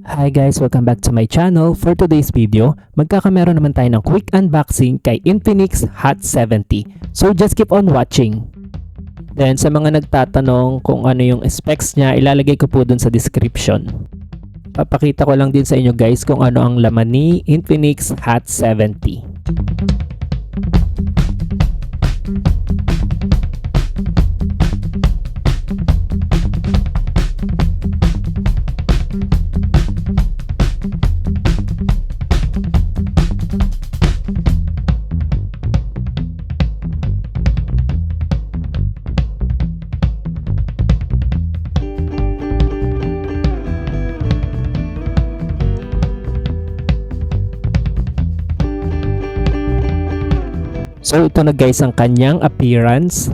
Hi guys, welcome back to my channel. For today's video, magkakameron naman tayo ng quick unboxing kay Infinix Hot 70. So just keep on watching. Then sa mga nagtatanong kung ano yung specs niya, ilalagay ko po dun sa description. Papakita ko lang din sa inyo guys kung ano ang laman ni Infinix Hot 70. So ito na guys ang kanyang appearance.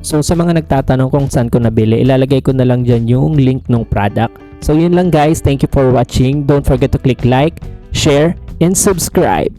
So sa mga nagtatanong kung saan ko nabili, ilalagay ko na lang dyan yung link ng product. So yun lang guys, thank you for watching. Don't forget to click like, share, and subscribe.